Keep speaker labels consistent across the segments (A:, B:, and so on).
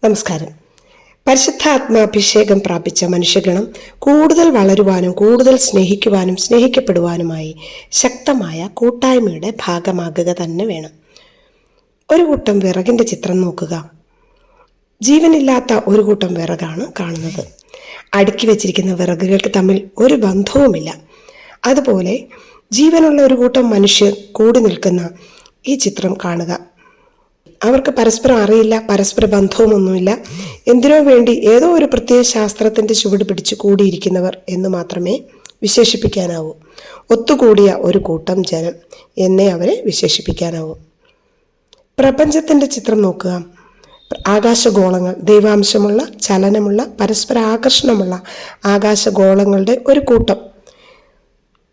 A: നമസ്കാരം. പരിശുദ്ധാത്മാഭിഷേകം പ്രാപിച്ച മനുഷ്യഗണം കൂടുതൽ വളരുവാനും കൂടുതൽ സ്നേഹിക്കുവാനും സ്നേഹിക്കപ്പെടുവാനുമായി ശക്തമായ കൂട്ടായ്മയുടെ ഭാഗമാകുക തന്നെ വേണം. ഒരു കൂട്ടം വിറകിൻ്റെ ചിത്രം നോക്കുക. ജീവനില്ലാത്ത ഒരു കൂട്ടം വിറകാണ് കാണുന്നത്. അടുക്കി വെച്ചിരിക്കുന്ന വിറകുകൾക്ക് തമ്മിൽ ഒരു ബന്ധവുമില്ല. അതുപോലെ ജീവനുള്ള ഒരു കൂട്ടം മനുഷ്യർ കൂടി നിൽക്കുന്ന ഈ ചിത്രം കാണുക. അവർക്ക് പരസ്പരം അറിയില്ല, പരസ്പര ബന്ധവുമൊന്നുമില്ല. എന്തിനോ വേണ്ടി ഏതോ ഒരു പ്രത്യേക ശാസ്ത്രത്തിൻ്റെ ചുവട് പിടിച്ച് കൂടിയിരിക്കുന്നവർ എന്ന് മാത്രമേ വിശേഷിപ്പിക്കാനാവൂ. ഒത്തുകൂടിയ ഒരു കൂട്ടം ജനം എന്നേ അവരെ വിശേഷിപ്പിക്കാനാവൂ. പ്രപഞ്ചത്തിൻ്റെ ചിത്രം നോക്കുക. ആകാശഗോളങ്ങൾ, ദൈവാംശമുള്ള, ചലനമുള്ള, പരസ്പര ആകർഷണമുള്ള ആകാശഗോളങ്ങളുടെ ഒരു കൂട്ടം,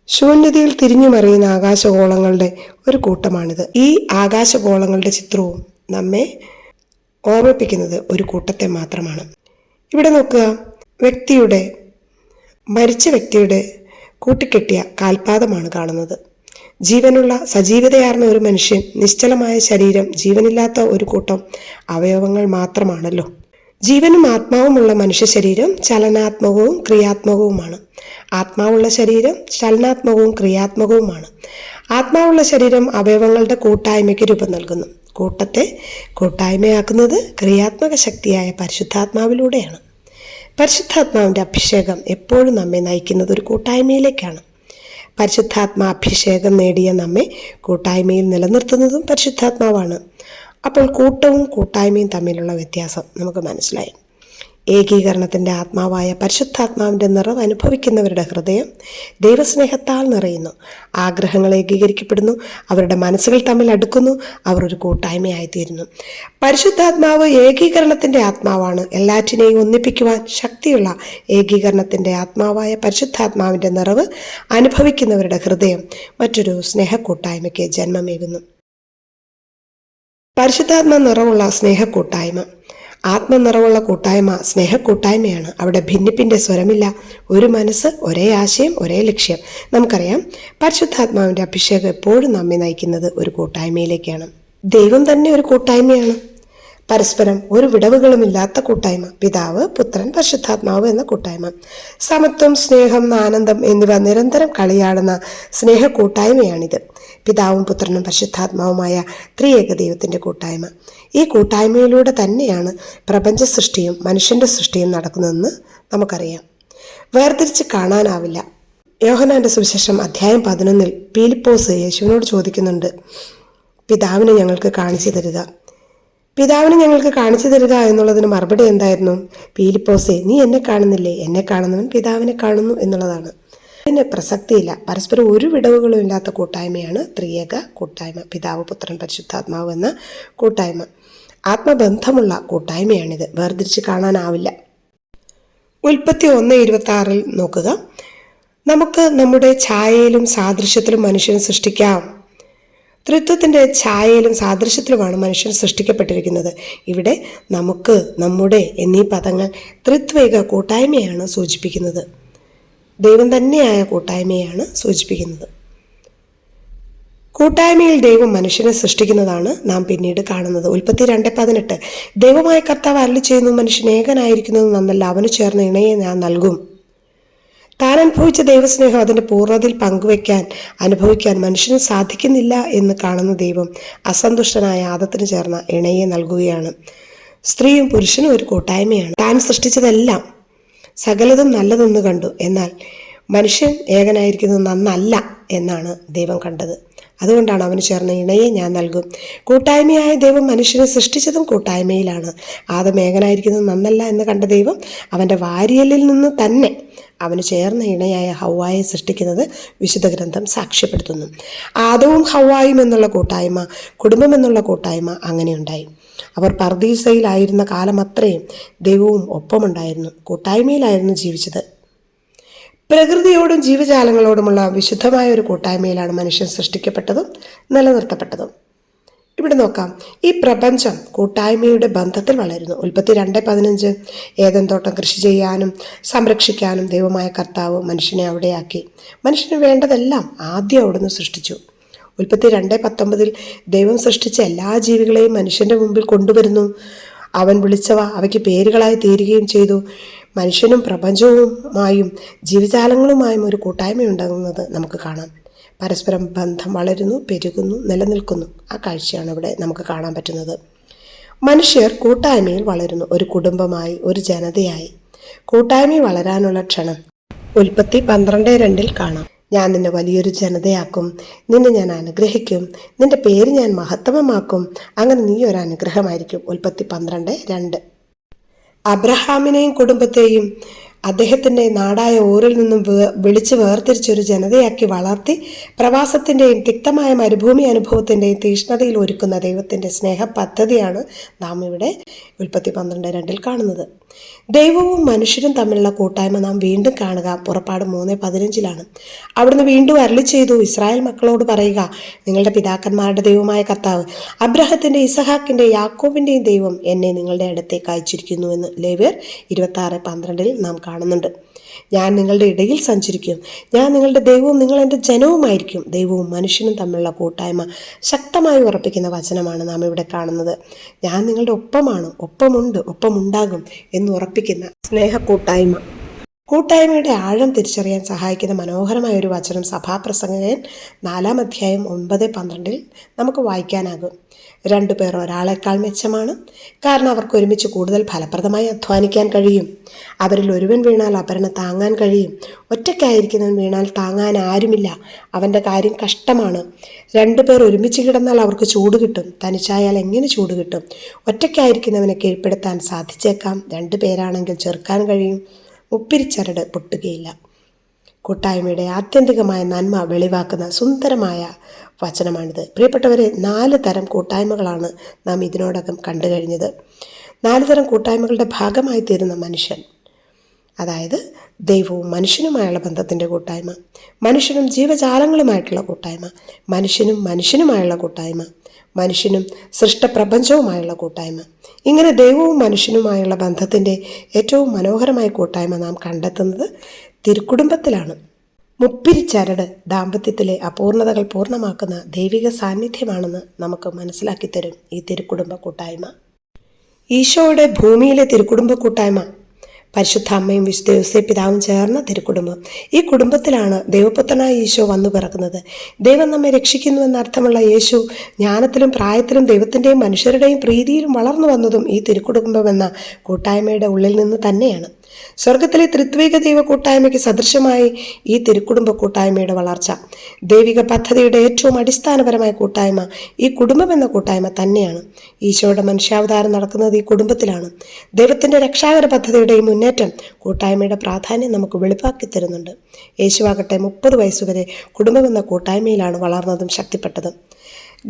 A: ശൂന്യതയിൽ തിരിഞ്ഞുമറിയുന്ന ആകാശഗോളങ്ങളുടെ ഒരു കൂട്ടമാണിത്. ഈ ആകാശഗോളങ്ങളുടെ ചിത്രവും നമ്മെ ഓർമ്മിപ്പിക്കുന്നത് ഒരു കൂട്ടത്തെ മാത്രമാണ്. ഇവിടെ നോക്കുക, മരിച്ച വ്യക്തിയുടെ കൂട്ടിക്കെട്ടിയ കാൽപാദമാണ് കാണുന്നത്. ജീവനുള്ള സജീവതയാർന്ന ഒരു മനുഷ്യൻ, നിശ്ചലമായ ശരീരം, ജീവനില്ലാത്ത ഒരു കൂട്ടം അവയവങ്ങൾ മാത്രമാണല്ലോ. ജീവനും ആത്മാവുമുള്ള മനുഷ്യ ശരീരം ചലനാത്മകവും ക്രിയാത്മകവുമാണ്. ആത്മാവുള്ള ശരീരം ചലനാത്മകവും ക്രിയാത്മകവുമാണ്. ആത്മാവുള്ള ശരീരം അവയവങ്ങളുടെ കൂട്ടായ്മയ്ക്ക് രൂപം നൽകുന്നു. കൂട്ടത്തെ കൂട്ടായ്മയാക്കുന്നത് ക്രിയാത്മക ശക്തിയായ പരിശുദ്ധാത്മാവിലൂടെയാണ്. പരിശുദ്ധാത്മാവിൻ്റെ അഭിഷേകം എപ്പോഴും നമ്മെ നയിക്കുന്നത് ഒരു കൂട്ടായ്മയിലേക്കാണ്. പരിശുദ്ധാത്മാഭിഷേകം നേടിയ നമ്മെ കൂട്ടായ്മയിൽ നിലനിർത്തുന്നതും പരിശുദ്ധാത്മാവാണ്. അപ്പോൾ കൂട്ടവും കൂട്ടായ്മയും തമ്മിലുള്ള വ്യത്യാസം നമുക്ക് മനസ്സിലായി. ഏകീകരണത്തിൻ്റെ ആത്മാവായ പരിശുദ്ധാത്മാവിൻ്റെ നിറവ് അനുഭവിക്കുന്നവരുടെ ഹൃദയം ദൈവസ്നേഹത്താൽ നിറയുന്നു. ആഗ്രഹങ്ങൾ ഏകീകരിക്കപ്പെടുന്നു. അവരുടെ മനസ്സുകൾ തമ്മിൽ അടുക്കുന്നു. അവർ ഒരു കൂട്ടായ്മയായിത്തീരുന്നു. പരിശുദ്ധാത്മാവ് ഏകീകരണത്തിൻ്റെ ആത്മാവാണ്. എല്ലാറ്റിനെയും ഒന്നിപ്പിക്കുവാൻ ശക്തിയുള്ള ഏകീകരണത്തിൻ്റെ ആത്മാവായ പരിശുദ്ധാത്മാവിൻ്റെ നിറവ് അനുഭവിക്കുന്നവരുടെ ഹൃദയം മറ്റൊരു സ്നേഹക്കൂട്ടായ്മയ്ക്ക് ജന്മമേകുന്നു. പരിശുദ്ധാത്മ നിറവുള്ള സ്നേഹക്കൂട്ടായ്മ, ആത്മനിറവുള്ള കൂട്ടായ്മ സ്നേഹക്കൂട്ടായ്മയാണ്. അവിടെ ഭിന്നിപ്പിൻ്റെ സ്വരമില്ല. ഒരു മനസ്സ്, ഒരേ ആശയം, ഒരേ ലക്ഷ്യം. നമുക്കറിയാം, പരിശുദ്ധാത്മാവിൻ്റെ അഭിഷേകം എപ്പോഴും നമ്മെ നയിക്കുന്നത് ഒരു കൂട്ടായ്മയിലേക്കാണ്. ദൈവം തന്നെ ഒരു കൂട്ടായ്മയാണ്. പരസ്പരം ഒരു വിടവുകളുമില്ലാത്ത കൂട്ടായ്മ. പിതാവ്, പുത്രൻ, പരിശുദ്ധാത്മാവ് എന്ന കൂട്ടായ്മ. സമത്വം, സ്നേഹം, ആനന്ദം എന്നിവ നിരന്തരം കളിയാടുന്ന സ്നേഹ കൂട്ടായ്മയാണിത്. പിതാവും പുത്രനും പരിശുദ്ധാത്മാവുമായ ത്രിയേക ദൈവത്തിൻ്റെ കൂട്ടായ്മ. ഈ കൂട്ടായ്മയിലൂടെ തന്നെയാണ് പ്രപഞ്ച സൃഷ്ടിയും മനുഷ്യൻ്റെ സൃഷ്ടിയും നടക്കുന്നതെന്ന് നമുക്കറിയാം. വേർതിരിച്ച് കാണാനാവില്ല. യോഹന്നാന്റെ സുവിശേഷം അധ്യായം 11 പീലിപ്പോസ് യേശുവിനോട് ചോദിക്കുന്നുണ്ട്, പിതാവിനെ ഞങ്ങൾക്ക് കാണിച്ചു തരിക. പിതാവിനെ ഞങ്ങൾക്ക് കാണിച്ചു തരിക എന്നുള്ളതിന് മറുപടി എന്തായിരുന്നു? പീലിപ്പോസേ, നീ എന്നെ കാണുന്നില്ലേ? എന്നെ കാണുന്നവൻ പിതാവിനെ കാണുന്നു എന്നുള്ളതാണ്. അതിന് പ്രസക്തിയില്ല. പരസ്പരം ഒരു വിടവുകളും ഇല്ലാത്ത കൂട്ടായ്മയാണ് ത്രിയേക കൂട്ടായ്മ. പിതാവ്, പുത്രൻ, പരിശുദ്ധാത്മാവ് എന്ന കൂട്ടായ്മ. ആത്മബന്ധമുള്ള കൂട്ടായ്മയാണിത്. വേർതിരിച്ച് കാണാനാവില്ല. ഉൽപ്പത്തി 1:26 നോക്കുക. നമുക്ക് നമ്മുടെ ഛായയിലും സാദൃശ്യത്തിലും മനുഷ്യനെ സൃഷ്ടിക്കാം. ത്രിത്വത്തിൻ്റെ ഛായയിലും സാദൃശ്യത്തിലുമാണ് മനുഷ്യൻ സൃഷ്ടിക്കപ്പെട്ടിരിക്കുന്നത്. ഇവിടെ നമുക്ക്, നമ്മുടെ എന്നീ പദങ്ങൾ ത്രിത്വേക കൂട്ടായ്മയാണ് സൂചിപ്പിക്കുന്നത്. ദൈവം തന്നെയായ കൂട്ടായ്മയാണ് സൂചിപ്പിക്കുന്നത്. കൂട്ടായ്മയിൽ ദൈവം മനുഷ്യനെ സൃഷ്ടിക്കുന്നതാണ് നാം പിന്നീട് കാണുന്നത്. ഉൽപ്പത്തി 2:18 ദൈവമായ കർത്താവ് അരുളി ചെയ്യുന്നു, മനുഷ്യൻ ഏകനായിരിക്കുന്നത് നന്നല്ല, അവന് ചേർന്ന ഇണയെ ഞാൻ നൽകും. താൻ അനുഭവിച്ച ദൈവസ്നേഹം അതിൻ്റെ പൂർണ്ണതയിൽ അനുഭവിക്കാൻ മനുഷ്യന് സാധിക്കുന്നില്ല എന്ന് കാണുന്ന ദൈവം അസന്തുഷ്ടനായ ആദത്തിന് ചേർന്ന ഇണയെ നൽകുകയാണ്. സ്ത്രീയും പുരുഷനും ഒരു കൂട്ടായ്മയാണ്. താൻ സൃഷ്ടിച്ചതെല്ലാം സകലതും നല്ലതെന്ന് കണ്ടു. എന്നാൽ മനുഷ്യൻ ഏകനായിരിക്കുന്നത് നന്നല്ല എന്നാണ് ദൈവം കണ്ടത്. അതുകൊണ്ടാണ് അവന് ചേർന്ന ഇണയെ ഞാൻ നൽകും. കൂട്ടായ്മയായ ദൈവം മനുഷ്യനെ സൃഷ്ടിച്ചതും കൂട്ടായ്മയിലാണ്. ആദം ഏകനായിരിക്കുന്നത് നന്നല്ല എന്ന് കണ്ട ദൈവം അവൻ്റെ വാരിയലിൽ നിന്ന് തന്നെ അവന് ചേർന്ന ഇണയായ ഹവ്വായെ സൃഷ്ടിക്കുന്നത് വിശുദ്ധ ഗ്രന്ഥം സാക്ഷ്യപ്പെടുത്തുന്നു. ആദവും ഹവ്വായും എന്നുള്ള കൂട്ടായ്മ, കുടുംബം എന്നുള്ള കൂട്ടായ്മ അങ്ങനെ ഉണ്ടായി. അവർ പർദീസയിലായിരുന്ന കാലം അത്രയും ദൈവവും ഒപ്പമുണ്ടായിരുന്നു. കൂട്ടായ്മയിലായിരുന്നു ജീവിച്ചത്. പ്രകൃതിയോടും ജീവജാലങ്ങളോടുമുള്ള വിശുദ്ധമായ ഒരു കൂട്ടായ്മയിലാണ് മനുഷ്യൻ സൃഷ്ടിക്കപ്പെട്ടതും നിലനിർത്തപ്പെട്ടതും. ഇവിടെ നോക്കാം, ഈ പ്രപഞ്ചം കൂട്ടായ്മയുടെ ബന്ധത്തിൽ വളരുന്നു. ഉൽപ്പത്തി 2:15 ഏദൻ തോട്ടം കൃഷി ചെയ്യാനും സംരക്ഷിക്കാനും ദൈവമായ കർത്താവ് മനുഷ്യനെ അവിടെയാക്കി. മനുഷ്യന് വേണ്ടതെല്ലാം ആദ്യം അവിടുന്ന് സൃഷ്ടിച്ചു. ഉൽപ്പത്തി 2:19 ദൈവം സൃഷ്ടിച്ച എല്ലാ ജീവികളെയും മനുഷ്യൻ്റെ മുമ്പിൽ കൊണ്ടുവരുന്നു. അവൻ വിളിച്ചവ അവയ്ക്ക് പേരുകളായി തീരുകയും ചെയ്തു. മനുഷ്യനും പ്രപഞ്ചവുമായും ജീവജാലങ്ങളുമായും ഒരു കൂട്ടായ്മയുണ്ടാകുന്നത് നമുക്ക് കാണാം. പരസ്പരം ബന്ധം വളരുന്നു, പെരുകുന്നു, നിലനിൽക്കുന്നു. ആ കാഴ്ചയാണ് ഇവിടെ നമുക്ക് കാണാൻ പറ്റുന്നത്. മനുഷ്യർ കൂട്ടായ്മയിൽ വളരുന്നു, ഒരു കുടുംബമായി, ഒരു ജനതയായി. കൂട്ടായ്മയിൽ വളരാനുള്ള ക്ഷണം ഉൽപ്പത്തി 12:2 കാണാം. ഞാൻ നിന്നെ വലിയൊരു ജനതയാക്കും, നിന്നെ ഞാൻ അനുഗ്രഹിക്കും, നിന്റെ പേര് ഞാൻ മഹത്തമമാക്കും, അങ്ങനെ നീ ഒരു അനുഗ്രഹമായിരിക്കും. ഉൽപ്പത്തി 12:2. അബ്രഹാമിനെയും കുടുംബത്തെയും അദ്ദേഹത്തിൻ്റെ നാടായ ഊരിൽ നിന്നും വിളിച്ച് വേർതിരിച്ചൊരു ജനതയാക്കി വളർത്തി പ്രവാസത്തിൻ്റെയും തിക്തമായ മരുഭൂമി അനുഭവത്തിൻ്റെയും തീഷ്ണതയിൽ ഒരുക്കുന്ന ദൈവത്തിൻ്റെ സ്നേഹ പദ്ധതിയാണ് നാം ഇവിടെ ഉൽപ്പത്തി 12:2 കാണുന്നത്. ദൈവവും മനുഷ്യരും തമ്മിലുള്ള കൂട്ടായ്മ നാം വീണ്ടും കാണുക പുറപ്പാട് 3:15 അവിടുന്ന് വീണ്ടും അരുളി ചെയ്തു, ഇസ്രായേൽ മക്കളോട് പറയുക, നിങ്ങളുടെ പിതാക്കന്മാരുടെ ദൈവമായ കർത്താവ് അബ്രഹത്തിൻ്റെ, ഇസഹാക്കിൻ്റെ, യാക്കോബിൻ്റെയും ദൈവം എന്നെ നിങ്ങളുടെ അടുത്തേക്ക് അയച്ചിരിക്കുന്നു എന്ന് ലേവ്യർ 26:12 നാം കാണുന്നുണ്ട്. ഞാൻ നിങ്ങളുടെ ഇടയിൽ സഞ്ചരിക്കും, ഞാൻ നിങ്ങളുടെ ദൈവവും നിങ്ങൾ എൻ്റെ ജനവുമായിരിക്കും. ദൈവവും മനുഷ്യനും തമ്മിലുള്ള കൂട്ടായ്മ ശക്തമായി ഉറപ്പിക്കുന്ന വചനമാണ് നാം ഇവിടെ കാണുന്നത്. ഞാൻ നിങ്ങളുടെ ഒപ്പമാണ്, ഒപ്പമുണ്ട്, ഒപ്പമുണ്ടാകും എന്ന് ഉറപ്പിക്കുന്ന സ്നേഹ കൂട്ടായ്മ. കൂട്ടായ്മയുടെ ആഴം തിരിച്ചറിയാൻ സഹായിക്കുന്ന മനോഹരമായ ഒരു വചനം സഭാപ്രസംഗകൻ 4:9-12 നമുക്ക് വായിക്കാനാകും. 2 പേർ ഒരാളെക്കാൾ മെച്ചമാണ്, കാരണം അവർക്ക് ഒരുമിച്ച് കൂടുതൽ ഫലപ്രദമായി അധ്വാനിക്കാൻ കഴിയും. അവരിൽ ഒരുവൻ വീണാൽ അപരനെ താങ്ങാൻ കഴിയും. ഒറ്റയ്ക്കായിരിക്കുന്നവൻ വീണാൽ താങ്ങാൻ ആരുമില്ല, അവൻ്റെ കാര്യം കഷ്ടമാണ്. 2 പേർ ഒരുമിച്ച് കിടന്നാൽ അവർക്ക് ചൂട് കിട്ടും, തനിച്ചായാൽ എങ്ങനെ ചൂട് കിട്ടും? ഒറ്റയ്ക്കായിരിക്കുന്നവനെ കീഴ്പ്പെടുത്താൻ സാധിച്ചേക്കാം, 2 പേരാണെങ്കിൽ ചെറുക്കാൻ കഴിയും. ഉപ്പിരിച്ചരട് പൊട്ടുകയില്ല. കൂട്ടായ്മയുടെ ആത്യന്തികമായ നന്മ വെളിവാക്കുന്ന സുന്ദരമായ വചനമാണിത്. പ്രിയപ്പെട്ടവരെ, 4 തരം കൂട്ടായ്മകളാണ് നാം ഇതിനോടകം കണ്ടു കഴിഞ്ഞത്. 4 തരം കൂട്ടായ്മകളുടെ ഭാഗമായി തീരുന്ന മനുഷ്യൻ, അതായത് ദൈവവും മനുഷ്യനുമായുള്ള ബന്ധത്തിൻ്റെ കൂട്ടായ്മ, മനുഷ്യനും ജീവജാലങ്ങളുമായിട്ടുള്ള കൂട്ടായ്മ, മനുഷ്യനും മനുഷ്യനുമായുള്ള കൂട്ടായ്മ, മനുഷ്യനും സൃഷ്ടപ്രപഞ്ചവുമായുള്ള കൂട്ടായ്മ. ഇങ്ങനെ ദൈവവും മനുഷ്യനുമായുള്ള ബന്ധത്തിൻ്റെ ഏറ്റവും മനോഹരമായ കൂട്ടായ്മ നാം കണ്ടെത്തുന്നത് തിരുക്കുടുംബത്തിലാണ്. മുപ്പിരിച്ചരട് ദാമ്പത്യത്തിലെ അപൂർണതകൾ പൂർണ്ണമാക്കുന്ന ദൈവിക സാന്നിധ്യമാണെന്ന് നമുക്ക് മനസ്സിലാക്കി തരും ഈ തിരുക്കുടുംബ കൂട്ടായ്മ. ഈശോയുടെ ഭൂമിയിലെ തിരുക്കുടുംബ കൂട്ടായ്മ, പരിശുദ്ധ അമ്മയും വിശുദ്ധ യോസേപ്പ് പിതാവും ചേർന്ന തിരുക്കുടുംബം. ഈ കുടുംബത്തിലാണ് ദൈവപുത്രനായ ഈശോ വന്നു പിറക്കുന്നത്. ദൈവം നമ്മെ രക്ഷിക്കുന്നുവെന്നർത്ഥമുള്ള യേശു ജ്ഞാനത്തിലും പ്രായത്തിലും ദൈവത്തിൻ്റെയും മനുഷ്യരുടെയും പ്രീതിയിലും വളർന്നു വന്നതും ഈ തിരുക്കുടുംബം എന്ന കൂട്ടായ്മയുടെ ഉള്ളിൽ നിന്ന് തന്നെയാണ്. സ്വർഗത്തിലെ ത്രിത്വിക ദൈവ കൂട്ടായ്മയ്ക്ക് സദൃശമായി ഈ തിരുക്കുടുംബ കൂട്ടായ്മയുടെ വളർച്ച. ദൈവിക പദ്ധതിയുടെ ഏറ്റവും അടിസ്ഥാനപരമായ കൂട്ടായ്മ ഈ കുടുംബം എന്ന കൂട്ടായ്മ തന്നെയാണ്. ഈശോയുടെ മനുഷ്യാവതാരം നടക്കുന്നത് ഈ കുടുംബത്തിലാണ്. ദൈവത്തിൻ്റെ രക്ഷാകര പദ്ധതിയുടെ ഈ മുന്നേറ്റം കൂട്ടായ്മയുടെ പ്രാധാന്യം നമുക്ക് വെളിവാക്കി തരുന്നുണ്ട്. യേശുവാകട്ടെ 30 വയസ്സുവരെ കുടുംബം എന്ന കൂട്ടായ്മയിലാണ് വളർന്നതും ശക്തിപ്പെട്ടതും.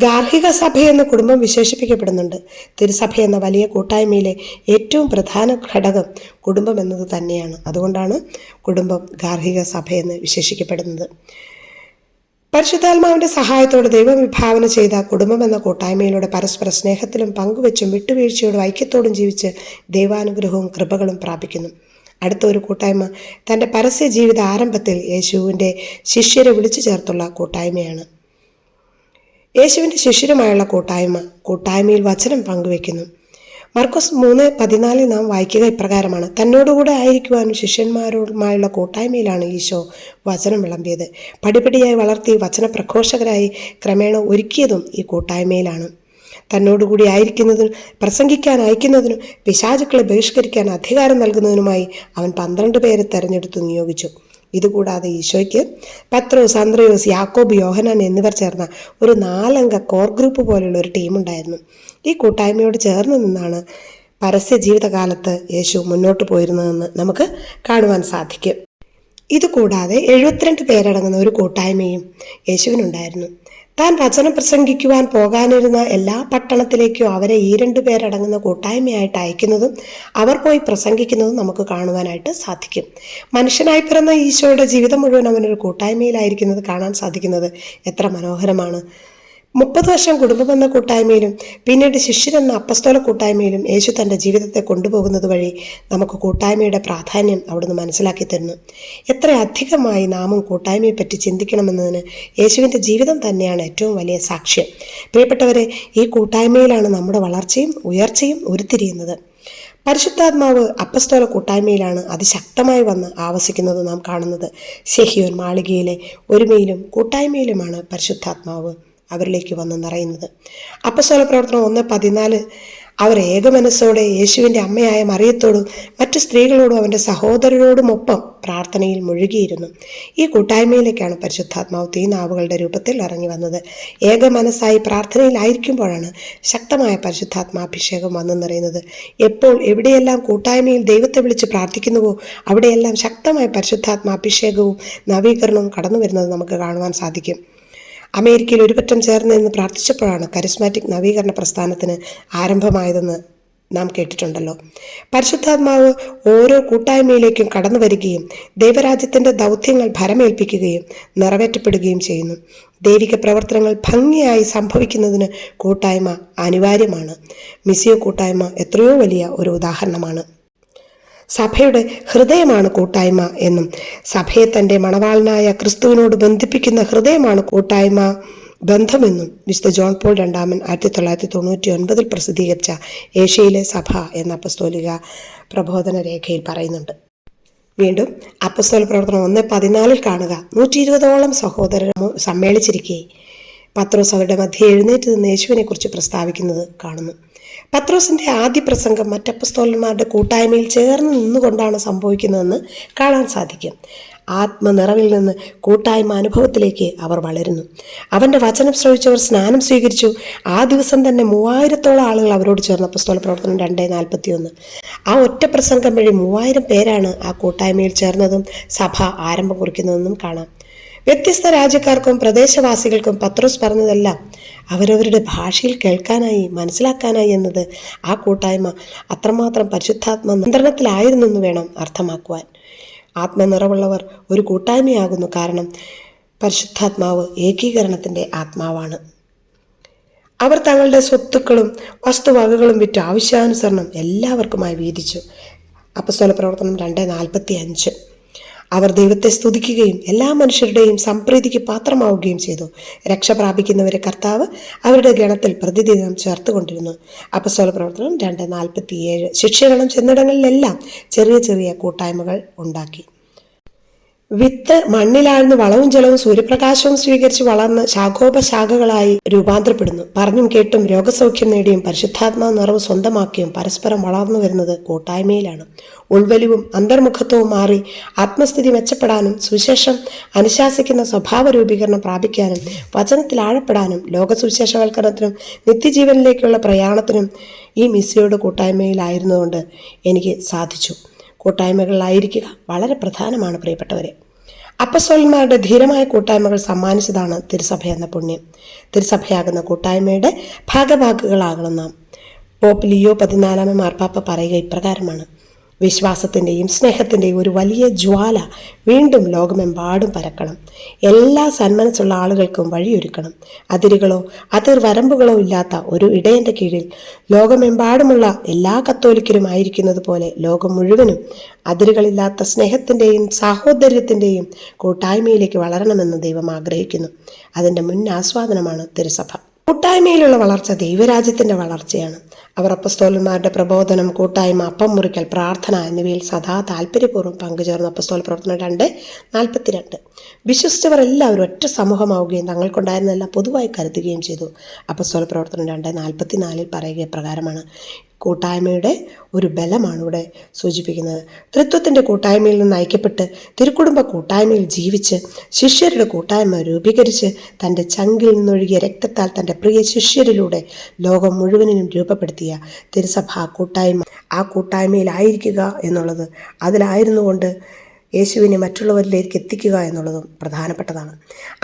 A: ഗാർഹിക സഭ എന്ന കുടുംബം വിശേഷിപ്പിക്കപ്പെടുന്നുണ്ട്. തിരുസഭ എന്ന വലിയ കൂട്ടായ്മയിലെ ഏറ്റവും പ്രധാന ഘടകം കുടുംബം എന്നത് തന്നെയാണ്. അതുകൊണ്ടാണ് കുടുംബം ഗാർഹിക സഭയെന്ന് വിശേഷിക്കപ്പെടുന്നത്. പരിശുദ്ധാത്മാവിൻ്റെ സഹായത്തോടെ ദൈവം വിഭാവന ചെയ്ത കുടുംബം എന്ന കൂട്ടായ്മയിലൂടെ പരസ്പര സ്നേഹത്തിലും പങ്കുവെച്ചും വിട്ടുവീഴ്ചയോടും ഐക്യത്തോടും ജീവിച്ച് ദൈവാനുഗ്രഹവും കൃപകളും പ്രാപിക്കുന്നു. അടുത്ത ഒരു കൂട്ടായ്മ തൻ്റെ പരസ്യ ജീവിത ആരംഭത്തിൽ യേശുവിൻ്റെ ശിഷ്യരെ വിളിച്ചു ചേർത്തുള്ള കൂട്ടായ്മയാണ്. യേശുവിൻ്റെ ശിഷ്യരുമായുള്ള കൂട്ടായ്മയിൽ വചനം പങ്കുവെക്കുന്നു. മർക്കോസ് 3:14 നാം വായിക്കുക ഇപ്രകാരമാണ്: തന്നോടുകൂടെ ആയിരിക്കുവാനും ശിഷ്യന്മാരുമായുള്ള കൂട്ടായ്മയിലാണ് ഈശോ വചനം വിളമ്പിയത്. പടിപടിയായി വളർത്തി വചനപ്രഘോഷകരായി ക്രമേണ ഒരുക്കിയതും ഈ കൂട്ടായ്മയിലാണ്. തന്നോടുകൂടി ആയിരിക്കുന്നതിനും പ്രസംഗിക്കാൻ അയക്കുന്നതിനും പിശാചുക്കളെ ബഹിഷ്കരിക്കാൻ അധികാരം നൽകുന്നതിനുമായി അവൻ 12 പേരെ തെരഞ്ഞെടുത്തു നിയോഗിച്ചു. ഇതുകൂടാതെ ഈശോയ്ക്ക് പത്രോസ്, അന്ത്രയോസ്, യാക്കോബ്, യോഹന്നാൻ എന്നിവർ ചേർന്ന ഒരു 4 അംഗ കോർ ഗ്രൂപ്പ് പോലെയുള്ള ഒരു ടീമുണ്ടായിരുന്നു. ഈ കൂട്ടായ്മയോട് ചേർന്ന് നിന്നാണ് പരസ്യ ജീവിതകാലത്ത് യേശു മുന്നോട്ട് പോയിരുന്നതെന്ന് നമുക്ക് കാണുവാൻ സാധിക്കും. ഇതുകൂടാതെ 72 പേരടങ്ങുന്ന ഒരു കൂട്ടായ്മയും യേശുവിനുണ്ടായിരുന്നു. താൻ വചനം പ്രസംഗിക്കുവാൻ പോകാനിരുന്ന എല്ലാ പട്ടണത്തിലേക്കും അവരെ ഈ 2 പേരടങ്ങുന്ന കൂട്ടായ്മയായിട്ട് അയക്കുന്നതും അവർ പോയി പ്രസംഗിക്കുന്നതും നമുക്ക് കാണുവാനായിട്ട് സാധിക്കും. മനുഷ്യനായി പിറന്ന ഈശോയുടെ ജീവിതം മുഴുവൻ അവനൊരു കൂട്ടായ്മയിലായിരിക്കുന്നത് കാണാൻ സാധിക്കുന്നത് എത്ര മനോഹരമാണ്. 30 വർഷം കുടുംബമെന്ന കൂട്ടായ്മയിലും പിന്നീട് ശിഷ്യരെന്ന അപ്പസ്തോല കൂട്ടായ്മയിലും യേശു തൻ്റെ ജീവിതത്തെ കൊണ്ടുപോകുന്നത് വഴി നമുക്ക് കൂട്ടായ്മയുടെ പ്രാധാന്യം അവിടുന്ന് മനസ്സിലാക്കി തരുന്നു. എത്ര അധികമായി നാമും കൂട്ടായ്മയെപ്പറ്റി ചിന്തിക്കണമെന്നതിന് യേശുവിൻ്റെ ജീവിതം തന്നെയാണ് ഏറ്റവും വലിയ സാക്ഷ്യം. പ്രിയപ്പെട്ടവരെ, ഈ കൂട്ടായ്മയിലാണ് നമ്മുടെ വളർച്ചയും ഉയർച്ചയും ഉരുത്തിരിയുന്നത്. പരിശുദ്ധാത്മാവ് അപ്പസ്തോല കൂട്ടായ്മയിലാണ് അതിശക്തമായി വന്ന് ആവസിക്കുന്നത് നാം കാണുന്നത്. ശെഹിയോൻ മാളികയിലെ ഒരുമയിലും കൂട്ടായ്മയിലുമാണ് പരിശുദ്ധാത്മാവ് അവരിലേക്ക് വന്ന് നിറയുന്നത്. അപ്പസ്തോല പ്രവർത്തനം 1:14 അവർ ഏകമനസ്സോടെ യേശുവിൻ്റെ അമ്മയായ മറിയത്തോടും മറ്റു സ്ത്രീകളോടും അവൻ്റെ സഹോദരരോടുമൊപ്പം പ്രാർത്ഥനയിൽ മുഴുകിയിരുന്നു. ഈ കൂട്ടായ്മയിലേക്കാണ് പരിശുദ്ധാത്മാവ് തീനാവുകളുടെ രൂപത്തിൽ ഇറങ്ങി വന്നത്. ഏകമനസ്സായി പ്രാർത്ഥനയിലായിരിക്കുമ്പോഴാണ് ശക്തമായ പരിശുദ്ധാത്മാഭിഷേകം വന്നു നിറയുന്നത്. എപ്പോൾ എവിടെയെല്ലാം കൂട്ടായ്മയിൽ ദൈവത്തെ വിളിച്ച് പ്രാർത്ഥിക്കുന്നുവോ അവിടെയെല്ലാം ശക്തമായ പരിശുദ്ധാത്മാഭിഷേകവും നവീകരണവും കടന്നു വരുന്നത് നമുക്ക് കാണുവാൻ സാധിക്കും. അമേരിക്കയിൽ ഒരു പറ്റം ചേർന്ന് നിന്ന് പ്രാർത്ഥിച്ചപ്പോഴാണ് കരിസ്മാറ്റിക് നവീകരണ പ്രസ്ഥാനത്തിന് ആരംഭമായതെന്ന് നാം കേട്ടിട്ടുണ്ടല്ലോ. പരിശുദ്ധാത്മാവ് ഓരോ കൂട്ടായ്മയിലേക്കും കടന്നു വരികയും ദൈവരാജ്യത്തിൻ്റെ ദൗത്യങ്ങൾ ഭരമേൽപ്പിക്കുകയും നിറവേറ്റപ്പെടുകയും ചെയ്യുന്നു. ദൈവിക പ്രവർത്തനങ്ങൾ ഭംഗിയായി സംഭവിക്കുന്നതിന് കൂട്ടായ്മ അനിവാര്യമാണ്. മിസിയോ കൂട്ടായ്മ എത്രയോ വലിയ ഒരു ഉദാഹരണമാണ്. സഭയുടെ ഹൃദയമാണ് കൂട്ടായ്മ എന്നും സഭയെ തൻ്റെ മണവാളനായ ക്രിസ്തുവിനോട് ബന്ധിപ്പിക്കുന്ന ഹൃദയമാണ് കൂട്ടായ്മ ബന്ധമെന്നും വിശുദ്ധ ജോൺ പോൾ രണ്ടാമൻ 1999 പ്രസിദ്ധീകരിച്ച ഏഷ്യയിലെ സഭ എന്ന അപ്പസ്തോലിക പ്രബോധന രേഖയിൽ പറയുന്നുണ്ട്. വീണ്ടും അപ്പസ്തോല പ്രവർത്തനം 1:14 കാണുക. 120ഓളം സഹോദരർ സമ്മേളിച്ചിരിക്കെ പത്രോസ് അവരുടെ മധ്യേ എഴുന്നേറ്റ് നിന്ന് യേശുവിനെ കുറിച്ച് പ്രസ്താവിക്കുന്നത് കാണുന്നു. പത്രോസിൻ്റെ ആദ്യ പ്രസംഗം മറ്റപ്പസ്തോലന്മാരുടെ കൂട്ടായ്മയിൽ ചേർന്ന് നിന്നുകൊണ്ടാണ് സംഭവിക്കുന്നതെന്ന് കാണാൻ സാധിക്കും. ആത്മനിറവിൽ നിന്ന് കൂട്ടായ്മ അനുഭവത്തിലേക്ക് അവർ വളരുന്നു. അവൻ്റെ വചനം ശ്രവിച്ചവർ സ്നാനം സ്വീകരിച്ചു. ആ ദിവസം തന്നെ 3000ഓളം ആളുകൾ അവരോട് ചേർന്ന്. അപ്പസ്തോല പ്രവർത്തനം 2:41. ആ ഒറ്റ പ്രസംഗം വഴി 3000 പേരാണ് ആ കൂട്ടായ്മയിൽ ചേർന്നതും സഭ ആരംഭം കുറിക്കുന്നതെന്നും കാണാം. വ്യത്യസ്ത രാജ്യക്കാർക്കും പ്രദേശവാസികൾക്കും പത്രോസ് പറഞ്ഞതെല്ലാം അവരവരുടെ ഭാഷയിൽ കേൾക്കാനായി മനസ്സിലാക്കാനായി എന്നത് ആ കൂട്ടായ്മ അത്രമാത്രം പരിശുദ്ധാത്മ നിയന്ത്രണത്തിലായിരുന്നെന്ന് വേണം അർത്ഥമാക്കുവാൻ. ആത്മനിറവുള്ളവർ ഒരു കൂട്ടായ്മയാകുന്നു. കാരണം പരിശുദ്ധാത്മാവ് ഏകീകരണത്തിൻ്റെ ആത്മാവാണ്. അവർ തങ്ങളുടെ സ്വത്തുക്കളും വസ്തുവകകളും വിറ്റ് ആവശ്യാനുസരണം എല്ലാവർക്കുമായി വീതിച്ചു. അപ്പസ്തോല പ്രവർത്തനം 2:45. അവർ ദൈവത്തെ സ്തുതിക്കുകയും എല്ലാ മനുഷ്യരുടെയും സംപ്രീതിക്ക് പാത്രമാവുകയും ചെയ്തു. രക്ഷ പ്രാപിക്കുന്നവരെ കർത്താവ് അവരുടെ ഗണത്തിൽ പ്രതിദിനം ചേർത്തുകൊണ്ടിരുന്നു. അപ്പസ്തോല പ്രവർത്തനം 2:47. ശിഷ്യഗണം ചെന്നിടങ്ങളിലെല്ലാം ചെറിയ ചെറിയ കൂട്ടായ്മകൾ ഉണ്ടാക്കി. വിത്ത് മണ്ണിലാഴ്ന്ന് വളവും ജലവും സൂര്യപ്രകാശവും സ്വീകരിച്ച് വളർന്ന് ശാഖോപശാഖകളായി രൂപാന്തരപ്പെടുന്നു. പറഞ്ഞും കേട്ടും രോഗസൗഖ്യം നേടിയും പരിശുദ്ധാത്മാ നിറവ് സ്വന്തമാക്കിയും പരസ്പരം വളർന്നു വരുന്നത് കൂട്ടായ്മയിലാണ്. ഉൾവലിവും അന്തർമുഖത്വവും മാറി ആത്മസ്ഥിതി മെച്ചപ്പെടാനും സുവിശേഷം അനുശാസിക്കുന്ന സ്വഭാവ രൂപീകരണം പ്രാപിക്കാനും വചനത്തിൽ ആഴപ്പെടാനും ലോകസുവിശേഷവൽക്കരണത്തിനും നിത്യജീവനിലേക്കുള്ള പ്രയാണത്തിനും ഈ മിസിയോട് കൂട്ടായ്മയിലായിരുന്നുകൊണ്ട് എനിക്ക് സാധിച്ചു. കൂട്ടായ്മകളിലായിരിക്കുക വളരെ പ്രധാനമാണ് പ്രിയപ്പെട്ടവരെ. അപ്പസ്തോലന്മാരുടെ ധീരമായ കൂട്ടായ്മകൾ സമ്മാനിച്ചതാണ് തിരുസഭ എന്ന പുണ്യം. തിരുസഭയാകുന്ന കൂട്ടായ്മയുടെ ഭാഗഭാക്കുകളാകണം നാം. പോപ്പ് ലിയോ 14 മാർപ്പാപ്പ പറയുക ഇപ്രകാരമാണ്: വിശ്വാസത്തിൻ്റെയും സ്നേഹത്തിൻ്റെയും ഒരു വലിയ ജ്വാല വീണ്ടും ലോകമെമ്പാടും പരക്കണം. എല്ലാ സന്മനസ്സുള്ള ആളുകൾക്കും വഴിയൊരുക്കണം. അതിരുകളോ അതിർവരമ്പുകളോ ഇല്ലാത്ത ഒരു ഇടയൻ്റെ കീഴിൽ ലോകമെമ്പാടുമുള്ള എല്ലാ കത്തോലിക്കരും ആയിരിക്കുന്നത് പോലെ ലോകം മുഴുവനും അതിരുകളില്ലാത്ത സ്നേഹത്തിൻ്റെയും സാഹോദര്യത്തിൻ്റെയും കൂട്ടായ്മയിലേക്ക് വളരണമെന്ന് ദൈവം ആഗ്രഹിക്കുന്നു. അതിൻ്റെ മുൻ ആസ്വാദനമാണ് തിരുസഭ. കൂട്ടായ്മയിലുള്ള വളർച്ച ദൈവരാജ്യത്തിൻ്റെ വളർച്ചയാണ്. അവർ അപ്പസ്തോലന്മാരുടെ പ്രബോധനം, കൂട്ടായ്മ, അപ്പം മുറിക്കൽ, പ്രാർത്ഥന എന്നിവയിൽ സദാ താല്പര്യപൂർവ്വം പങ്കുചേർന്നു. അപ്പസ്തോല പ്രവർത്തനം 2:42. വിശ്വസിച്ചവർ എല്ലാവരും ഒറ്റ സമൂഹമാവുകയും തങ്ങൾക്കുണ്ടായിരുന്നെല്ലാം പൊതുവായി കരുതുകയും ചെയ്തു. അപ്പസ്തോല പ്രവർത്തനം 2:44 പറയുക പ്രകാരമാണ്. കൂട്ടായ്മയുടെ ഒരു ബലമാണ് ഇവിടെ സൂചിപ്പിക്കുന്നത്. ത്രിത്വത്തിൻ്റെ കൂട്ടായ്മയിൽ നിന്ന് ഐക്യപ്പെട്ട് തിരുക്കുടുംബ കൂട്ടായ്മയിൽ ജീവിച്ച് ശിഷ്യരുടെ കൂട്ടായ്മ രൂപീകരിച്ച് തൻ്റെ ചങ്കിൽ നിന്നൊഴുകിയ രക്തത്താൽ തൻ്റെ പ്രിയ ശിഷ്യരിലൂടെ ലോകം മുഴുവനും രൂപപ്പെടുത്തിയ തിരുസഭ കൂട്ടായ്മ, ആ കൂട്ടായ്മയിലായിരിക്കുക എന്നുള്ളത്, അതിലായിരുന്നു കൊണ്ട് യേശുവിനെ മറ്റുള്ളവരിലേക്ക് എത്തിക്കുക എന്നുള്ളതും പ്രധാനപ്പെട്ടതാണ്.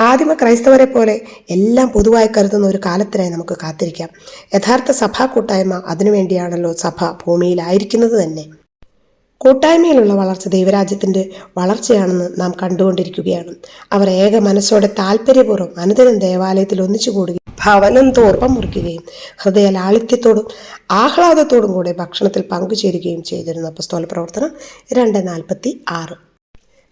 A: ആദിമ ക്രൈസ്തവരെ പോലെ എല്ലാം പൊതുവായി കരുതുന്ന ഒരു കാലത്തിനായി നമുക്ക് കാത്തിരിക്കാം. യഥാർത്ഥ സഭാ കൂട്ടായ്മ അതിനുവേണ്ടിയാണല്ലോ സഭ ഭൂമിയിലായിരിക്കുന്നത് തന്നെ. കൂട്ടായ്മയിലുള്ള വളർച്ച ദൈവരാജ്യത്തിൻ്റെ വളർച്ചയാണെന്ന് നാം കണ്ടുകൊണ്ടിരിക്കുകയാണ്. അവർ ഏക മനസ്സോടെ താല്പര്യപൂർവ്വം അനുദിനം ദേവാലയത്തിൽ ഒന്നിച്ചു കൂടുകയും ഭവനം തോർപ്പം മുറിക്കുകയും ഹൃദയ ലാളിത്യത്തോടും ആഹ്ലാദത്തോടും കൂടെ ഭക്ഷണത്തിൽ പങ്കുചേരുകയും ചെയ്തിരുന്നു. അപ്പോസ്തല പ്രവർത്തനം 2:46.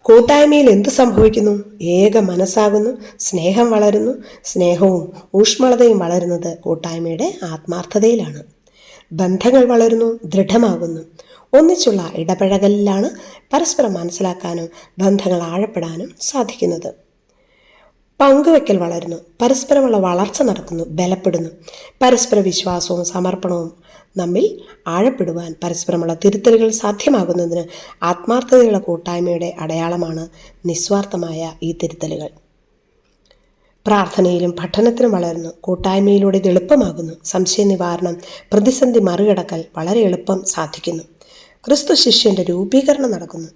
A: കൂട്ടായ്മയിൽ എന്ത് സംഭവിക്കുന്നു? ഏക മനസ്സാകുന്നു, സ്നേഹം വളരുന്നു. സ്നേഹവും ഊഷ്മളതയും വളരുന്നത് കൂട്ടായ്മയുടെ ആത്മാർത്ഥതയിലാണ്. ബന്ധങ്ങൾ വളരുന്നു, ദൃഢമാകുന്നു. ഒന്നിച്ചുള്ള ഇടപഴകലിലാണ് പരസ്പരം മനസ്സിലാക്കാനും ബന്ധങ്ങൾ ആഴപ്പെടാനും സാധിക്കുന്നത്. പങ്കുവെക്കൽ വളരുന്നു, പരസ്പരമുള്ള വളർച്ച നടക്കുന്നു, ബലപ്പെടുന്നു. പരസ്പര വിശ്വാസവും സമർപ്പണവും നമ്മിൽ ആഴപ്പെടുവാൻ പരസ്പരമുള്ള തിരുത്തലുകൾ സാധ്യമാകുന്നതിന് ആത്മാർത്ഥതയുള്ള കൂട്ടായ്മയുടെ അടയാളമാണ് നിസ്വാർത്ഥമായ ഈ തിരുത്തലുകൾ. പ്രാർത്ഥനയിലും പഠനത്തിലും വളരുന്നു. കൂട്ടായ്മയിലൂടെ ഇത് എളുപ്പമാകുന്നു. സംശയ നിവാരണം, പ്രതിസന്ധി മറികടക്കൽ വളരെ എളുപ്പം സാധിക്കുന്നു. ക്രിസ്തു ശിഷ്യന്റെ രൂപീകരണം നടക്കുന്നു.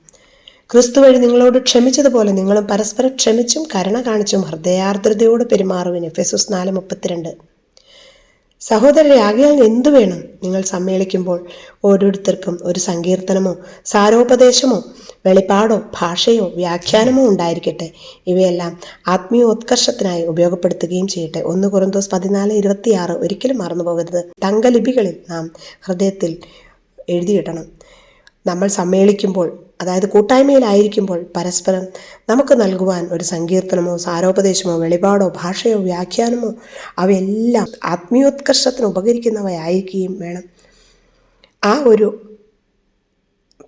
A: ക്രിസ്തു വഴി നിങ്ങളോട് ക്ഷമിച്ചതുപോലെ നിങ്ങളും പരസ്പരം ക്ഷമിച്ചും കരുണ കാണിച്ചും ഹൃദയാർദ്രതയോട് പെരുമാറുവിൻ. എഫെസോസ് 4:32. സഹോദരരെ, ആകയാൽ എന്തു വേണം? നിങ്ങൾ സമ്മേളിക്കുമ്പോൾ ഓരോരുത്തർക്കും ഒരു സങ്കീർത്തനമോ സാരോപദേശമോ വെളിപ്പാടോ ഭാഷയോ വ്യാഖ്യാനമോ ഉണ്ടായിരിക്കട്ടെ. ഇവയെല്ലാം ആത്മീയോത്കർഷത്തിനായി ഉപയോഗപ്പെടുത്തുകയും ചെയ്യട്ടെ. 1 കൊരിന്തോസ് 14:26. ഒരിക്കലും മറന്നുപോകരുത്. തങ്കലിപികളിൽ നാം ഹൃദയത്തിൽ എഴുതിയിടണം. നമ്മൾ സമ്മേളിക്കുമ്പോൾ, അതായത് കൂട്ടായ്മയിലായിരിക്കുമ്പോൾ, പരസ്പരം നമുക്ക് നൽകുവാൻ ഒരു സങ്കീർത്തനമോ സാരോപദേശമോ വെളിപാടോ ഭാഷയോ വ്യാഖ്യാനമോ അവയെല്ലാം ആത്മീയോത്കർഷത്തിന് ഉപകരിക്കുന്നവയായിരിക്കുകയും വേണം. ആ ഒരു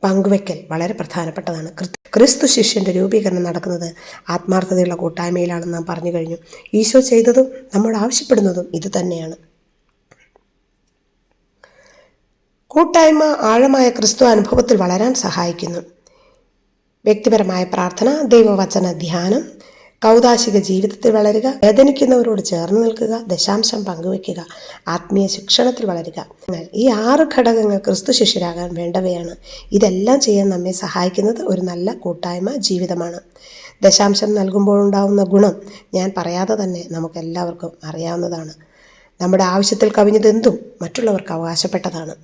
A: പങ്കുവെക്കൽ വളരെ പ്രധാനപ്പെട്ടതാണ്. ക്രിസ്തു ശിഷ്യന്റെ രൂപീകരണം നടക്കുന്നത് ആത്മാർത്ഥതയുള്ള കൂട്ടായ്മയിലാണെന്ന് നാം പറഞ്ഞു കഴിഞ്ഞു. ഈശോ ചെയ്തതും നമ്മോട് ആവശ്യപ്പെടുന്നതും ഇതുതന്നെയാണ്. കൂട്ടായ്മ ആഴമായ ക്രിസ്തു അനുഭവത്തിൽ വളരാൻ സഹായിക്കുന്നു. വ്യക്തിപരമായ പ്രാർത്ഥന, ദൈവവചന ധ്യാനം, കൗദാശിക ജീവിതത്തിൽ വളരുക, വേദനിക്കുന്നവരോട് ചേർന്ന് നിൽക്കുക, ദശാംശം പങ്കുവെക്കുക, ആത്മീയ ശിക്ഷണത്തിൽ വളരുക. ഈ 6 ഘടകങ്ങൾ ക്രിസ്തു ശിഷ്യരാകാൻ വേണ്ടവയാണ്. ഇതെല്ലാം ചെയ്യാൻ നമ്മെ സഹായിക്കുന്നത് ഒരു നല്ല കൂട്ടായ്മ ജീവിതമാണ്. ദശാംശം നൽകുമ്പോഴുണ്ടാവുന്ന ഗുണം ഞാൻ പറയാതെ തന്നെ നമുക്കെല്ലാവർക്കും അറിയാവുന്നതാണ്. നമ്മുടെ ആവശ്യത്തിൽ കവിഞ്ഞതെന്തും മറ്റുള്ളവർക്ക് അവകാശപ്പെട്ടതാണ്.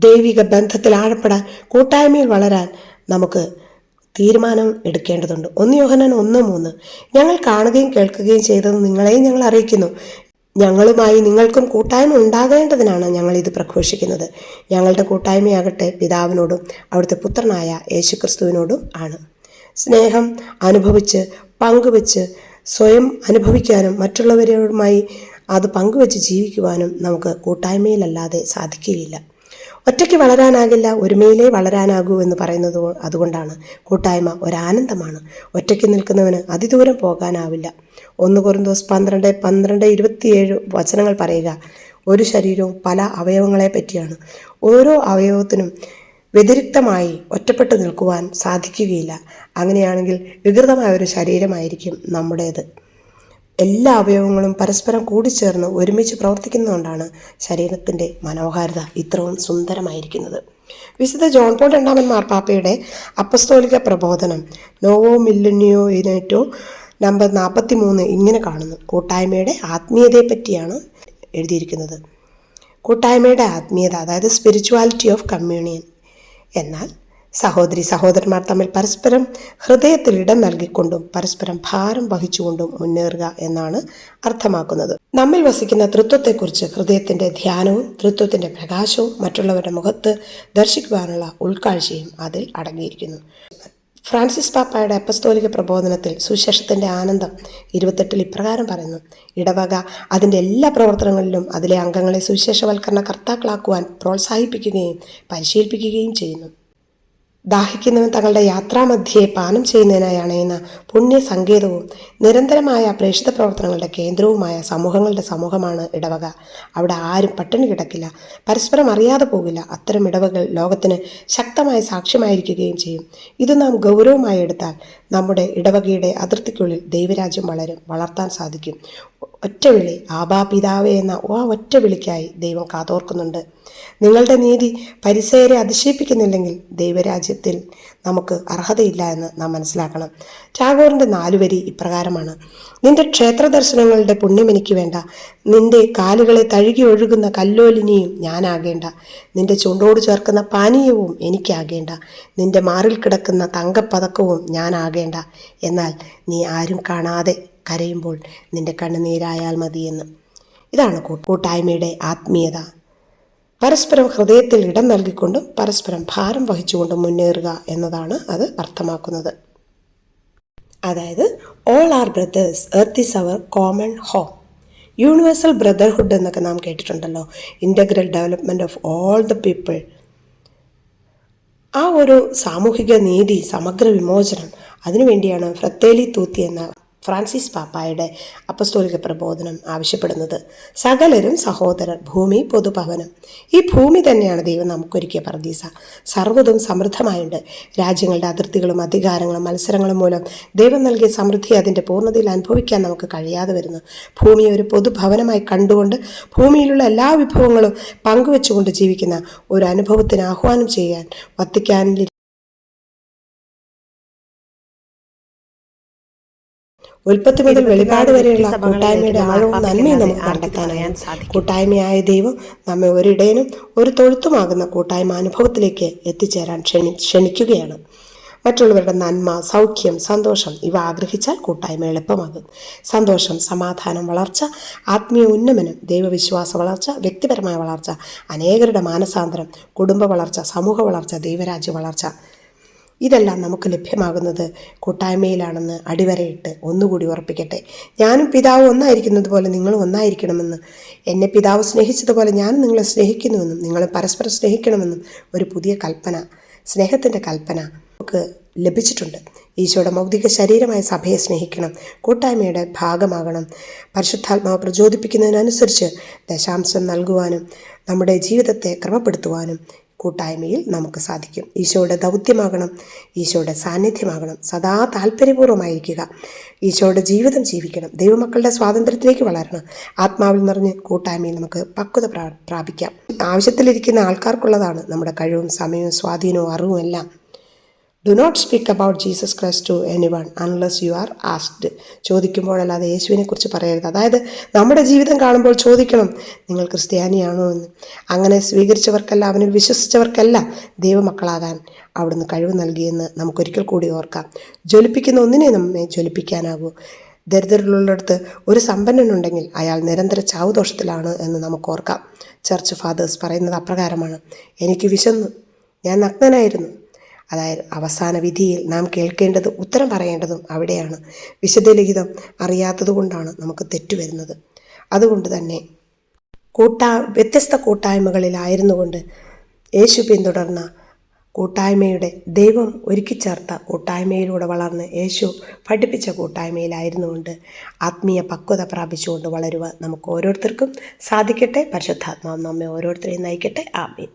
A: ദൈവിക ബന്ധത്തിൽ ആഴപ്പെടാൻ, കൂട്ടായ്മയിൽ വളരാൻ നമുക്ക് തീരുമാനം എടുക്കേണ്ടതുണ്ട്. 1 യോഹന്നാൻ 1:3. ഞങ്ങൾ കാണുകയും കേൾക്കുകയും ചെയ്തത് നിങ്ങളെയും ഞങ്ങൾ അറിയിക്കുന്നു. ഞങ്ങളുമായി നിങ്ങൾക്കും കൂട്ടായ്മ ഉണ്ടാകേണ്ടതിനാണ് ഞങ്ങൾ ഇത് പ്രഘോഷിക്കുന്നത്. ഞങ്ങളുടെ കൂട്ടായ്മയാകട്ടെ പിതാവിനോടും അവിടുത്തെ പുത്രനായ യേശുക്രിസ്തുവിനോടും ആണ്. സ്നേഹം അനുഭവിച്ച് പങ്കുവെച്ച് സ്വയം അനുഭവിക്കാനും മറ്റുള്ളവരുമായി അത് പങ്കുവെച്ച് ജീവിക്കുവാനും നമുക്ക് കൂട്ടായ്മയിലല്ലാതെ സാധിക്കുകയില്ല. ഒറ്റയ്ക്ക് വളരാനാകില്ല, ഒരുമയിലേ വളരാനാകൂ എന്ന് പറയുന്നത് അതുകൊണ്ടാണ്. കൂട്ടായ്മ ഒരാനന്ദമാണ്. ഒറ്റയ്ക്ക് നിൽക്കുന്നവന് അതിദൂരം പോകാനാവില്ല. 1 കൊരിന്തോസ് 12:27 വചനങ്ങൾ പറയുക ഒരു ശരീരവും പല അവയവങ്ങളെ പറ്റിയാണ്. ഓരോ അവയവത്തിനും വ്യതിരിക്തമായി ഒറ്റപ്പെട്ടു നിൽക്കുവാൻ സാധിക്കുകയില്ല. അങ്ങനെയാണെങ്കിൽ വികൃതമായ ഒരു ശരീരമായിരിക്കും നമ്മുടേത്. എല്ലാ അവയവങ്ങളും പരസ്പരം കൂടിച്ചേർന്ന് ഒരുമിച്ച് പ്രവർത്തിക്കുന്നതുകൊണ്ടാണ് ശരീരത്തിൻ്റെ മനോഹാരിത ഇത്രയും സുന്ദരമായിരിക്കുന്നത്. വിശുദ്ധ ജോൺ പോൾ 2 മാർപ്പാപ്പയുടെ അപ്പസ്തോലിക പ്രബോധനം നോവോ മില്ലിനിയോ ഇനേറ്റോ നമ്പർ 43 ഇങ്ങനെ കാണുന്നു. കൂട്ടായ്മയുടെ ആത്മീയതയെ പറ്റിയാണ് എഴുതിയിരിക്കുന്നത്. കൂട്ടായ്മയുടെ ആത്മീയത, അതായത് സ്പിരിച്വാലിറ്റി ഓഫ് കമ്മ്യൂണിയൻ. എന്നാൽ സഹോദരി സഹോദരന്മാർ തമ്മിൽ പരസ്പരം ഹൃദയത്തിൽ ഇടം നൽകിക്കൊണ്ടും പരസ്പരം ഭാരം വഹിച്ചുകൊണ്ടും മുന്നേറുക എന്നാണ് അർത്ഥമാക്കുന്നത്. നമ്മിൽ വസിക്കുന്ന തൃത്വത്തെക്കുറിച്ച് ഹൃദയത്തിൻ്റെ ധ്യാനവും തൃത്വത്തിൻ്റെ പ്രകാശവും മറ്റുള്ളവരുടെ മുഖത്ത് ദർശിക്കുവാനുള്ള ഉൾക്കാഴ്ചയും അതിൽ അടങ്ങിയിരിക്കുന്നു. ഫ്രാൻസിസ് പാപ്പായുടെ അപ്പസ്തോലിക പ്രബോധനത്തിൽ സുവിശേഷത്തിൻ്റെ ആനന്ദം 28 ഇപ്രകാരം പറയുന്നു. ഇടവക അതിൻ്റെ എല്ലാ പ്രവർത്തനങ്ങളിലും അതിലെ അംഗങ്ങളെ സുവിശേഷവൽക്കരണ കർത്താക്കളാക്കുവാൻ പ്രോത്സാഹിപ്പിക്കുകയും പരിശീലിപ്പിക്കുകയും ചെയ്യുന്നു. ദാഹിക്കുന്നവൻ തങ്ങളുടെ യാത്രാമധ്യേ പാനം ചെയ്യുന്നതിനായി അണയുന്ന പുണ്യ സങ്കേതവും നിരന്തരമായ പ്രേക്ഷിത പ്രവർത്തനങ്ങളുടെ കേന്ദ്രവുമായ സമൂഹങ്ങളുടെ സമൂഹമാണ് ഇടവക. അവിടെ ആരും പട്ടിണി കിടക്കില്ല, പരസ്പരം അറിയാതെ പോകില്ല. അത്തരം ഇടവകൾ ലോകത്തിന് ശക്തമായ സാക്ഷ്യമായിരിക്കുകയും ചെയ്യും. ഇത് നാം ഗൗരവമായി എടുത്താൽ നമ്മുടെ ഇടവകയുടെ അതിർത്തിക്കുള്ളിൽ ദൈവരാജ്യം വളർത്താൻ സാധിക്കും. ഒറ്റവിളി, ആബാ പിതാവേ എന്ന ആ ഒറ്റ വിളിക്കായി ദൈവം കാതോർക്കുന്നുണ്ട്. നിങ്ങളുടെ നീതി പരിസയരെ അതിശയിപ്പിക്കുന്നില്ലെങ്കിൽ ദൈവരാജ്യത്തിൽ നമുക്ക് അർഹതയില്ല എന്ന് നാം മനസ്സിലാക്കണം. ടാഗോറിൻ്റെ 4 വരി ഇപ്രകാരമാണ്: നിന്റെ ക്ഷേത്ര ദർശനങ്ങളുടെ പുണ്യം എനിക്ക് വേണ്ട, നിന്റെ കാലുകളെ തഴുകി ഒഴുകുന്ന കല്ലോലിനിയും ഞാനാകേണ്ട, നിന്റെ ചുണ്ടോട് ചേർക്കുന്ന പാനീയവും എനിക്കാകേണ്ട, നിന്റെ മാറിൽ കിടക്കുന്ന തങ്കപ്പതക്കവും ഞാനാകേണ്ട, എന്നാൽ നീ ആരും കാണാതെ കരയുമ്പോൾ നിന്റെ കണ്ണുനീരായാൽ മതിയെന്ന്. ഇതാണ് കൂട്ടായ്മയുടെ ആത്മീയത. പരസ്പരം ഹൃദയത്തിൽ ഇടം നൽകിക്കൊണ്ടും പരസ്പരം ഭാരം വഹിച്ചുകൊണ്ടും മുന്നേറുക എന്നതാണ് അത് അർത്ഥമാക്കുന്നത്. അതായത് all are brothers, earth is our common home. Universal brotherhood എന്നൊക്കെ നാം കേട്ടിട്ടുണ്ടല്ലോ. Integral development of all the people. ആ ഒരു സാമൂഹിക നീതി, സമഗ്ര വിമോചനം, അതിനുവേണ്ടിയാണ് ഫ്രത്തേലി തൂത്തി എന്ന ഫ്രാൻസിസ് പാപ്പായുടെ അപ്പസ്തോലിക പ്രബോധനം ആവശ്യപ്പെടുന്നത്. സകലരും സഹോദരർ, ഭൂമി പൊതുഭവനം. ഈ ഭൂമി തന്നെയാണ് ദൈവം നമുക്കൊരുക്കിയ പർദീസ. സർവ്വതും സമൃദ്ധമായുണ്ട്. രാജ്യങ്ങളുടെ അതിർത്തികളും അധികാരങ്ങളും മത്സരങ്ങളും മൂലം ദൈവം നൽകിയ സമൃദ്ധി അതിൻ്റെ പൂർണ്ണതയിൽ അനുഭവിക്കാൻ നമുക്ക് കഴിയാതെ വരുന്നു. ഭൂമിയെ ഒരു പൊതുഭവനമായി കണ്ടുകൊണ്ട് ഭൂമിയിലുള്ള എല്ലാ വിഭവങ്ങളും പങ്കുവെച്ചുകൊണ്ട് ജീവിക്കുന്ന ഒരു അനുഭവത്തിന് ആഹ്വാനം ചെയ്യാൻ വത്തിക്കാനിൽ ഉൽപ്പത്തി മുതൽ വെളിപാട് വരെയുള്ള കൂട്ടായ്മയുടെ ആഴവും നന്മയും നമുക്ക് കണ്ടെത്താനാണ്. കൂട്ടായ്മയായ ദൈവം നമ്മെ ഒരിടയനും ഒരു തൊഴുത്തുമാകുന്ന കൂട്ടായ്മ അനുഭവത്തിലേക്ക് എത്തിച്ചേരാൻ ക്ഷണിക്കുകയാണ്. മറ്റുള്ളവരുടെ നന്മ, സൗഖ്യം, സന്തോഷം ഇവ ആഗ്രഹിച്ചാൽ കൂട്ടായ്മ എളുപ്പമാകും. സന്തോഷം, സമാധാനം, വളർച്ച, ആത്മീയ ഉന്നമനം, ദൈവവിശ്വാസ വളർച്ച, വ്യക്തിപരമായ വളർച്ച, അനേകരുടെ മാനസാന്തരം, കുടുംബ വളർച്ച, സമൂഹ വളർച്ച, ദൈവരാജ്യ വളർച്ച, ഇതെല്ലാം നമുക്ക് ലഭ്യമാകുന്നത് കൂട്ടായ്മയിലാണെന്ന് അടിവരയിട്ട് ഒന്നുകൂടി ഉറപ്പിക്കട്ടെ. ഞാനും പിതാവ് ഒന്നായിരിക്കുന്നത് പോലെ നിങ്ങളും ഒന്നായിരിക്കണമെന്ന്, എന്നെ പിതാവ് സ്നേഹിച്ചതുപോലെ ഞാനും നിങ്ങളെ സ്നേഹിക്കുന്നുവെന്നും നിങ്ങൾ പരസ്പരം സ്നേഹിക്കണമെന്നും ഒരു പുതിയ കൽപ്പന, സ്നേഹത്തിൻ്റെ കൽപ്പന നമുക്ക് ലഭിച്ചിട്ടുണ്ട്. ഈശോയുടെ മൗതിക ശരീരമായ സഭയെ സ്നേഹിക്കണം, കൂട്ടായ്മയുടെ ഭാഗമാകണം. പരിശുദ്ധാത്മാവ് പ്രചോദിപ്പിക്കുന്നതിനനുസരിച്ച് ദശാംശം നൽകുവാനും നമ്മുടെ ജീവിതത്തെ ക്രമപ്പെടുത്തുവാനും കൂട്ടായ്മയിൽ നമുക്ക് സാധിക്കും. ഈശോയുടെ ദൗത്യമാകണം, ഈശോയുടെ സാന്നിധ്യമാകണം, സദാ താല്പര്യപൂർവ്വമായിരിക്കുക, ഈശോയുടെ ജീവിതം ജീവിക്കണം, ദൈവമക്കളുടെ സ്വാതന്ത്ര്യത്തിലേക്ക് വളരണം. ആത്മാവിൽ നിറഞ്ഞ് കൂട്ടായ്മയിൽ നമുക്ക് പക്വത പ്രാപിക്കാം. ആവശ്യത്തിലിരിക്കുന്ന ആൾക്കാർക്കുള്ളതാണ് നമ്മുടെ കഴിവും സമയവും സ്വാധീനവും അറിവും എല്ലാം. Do not speak about Jesus Christ to anyone unless you are asked. ചോദിക്കുമ്പോഴല്ലാതെ യേശുവിനെക്കുറിച്ച് പറയരുത്. അതായത് നമ്മുടെ ജീവിതം കാണുമ്പോൾ ചോദിക്കണം, നിങ്ങൾ ക്രിസ്ത്യാനിയാണോ എന്ന്. അങ്ങനെ സ്വീകരിച്ചവർക്കല്ല, അവനിൽ വിശ്വസിച്ചവർക്കല്ല ദൈവമക്കളാകാൻ അവിടുന്ന് കഴിവ് നൽകിയെന്ന് നമുക്കൊരിക്കൽ കൂടി ഓർക്കാം. ജ്വലിപ്പിക്കുന്ന ഒന്നിനെ നമ്മെ ജ്വലിപ്പിക്കാനാകൂ. ദരിദ്രരുള്ളിടത്ത് ഒരു സമ്പന്നനുണ്ടെങ്കിൽ അയാൾ നിരന്തര ചാവുദോഷത്തിലാണ് എന്ന് നമുക്ക് ഓർക്കാം. ചർച്ച് ഫാദേഴ്സ് പറയുന്നത് അപ്രകാരമാണ്: എനിക്ക് വിശന്നു, ഞാൻ നഗ്നനായിരുന്നു. അതായത് അവസാന വിധിയിൽ നാം കേൾക്കേണ്ടത്, ഉത്തരം പറയേണ്ടതും അവിടെയാണ്. വിശുദ്ധ ലിഖിതം അറിയാത്തതുകൊണ്ടാണ് നമുക്ക് തെറ്റുവരുന്നത്. അതുകൊണ്ട് തന്നെ വ്യത്യസ്ത കൂട്ടായ്മകളിലായിരുന്നു കൊണ്ട് യേശു പിന്തുടർന്ന കൂട്ടായ്മയുടെ ദൈവം ഒരുക്കിച്ചേർത്ത കൂട്ടായ്മയിലൂടെ വളർന്ന് യേശു പഠിപ്പിച്ച കൂട്ടായ്മയിലായിരുന്നു കൊണ്ട് ആത്മീയ പക്വത പ്രാപിച്ചുകൊണ്ട് വളരുവാൻ നമുക്ക് ഓരോരുത്തർക്കും സാധിക്കട്ടെ. പരിശുദ്ധാത്മാവ് നമ്മെ ഓരോരുത്തരെയും നയിക്കട്ടെ. ആമേൻ.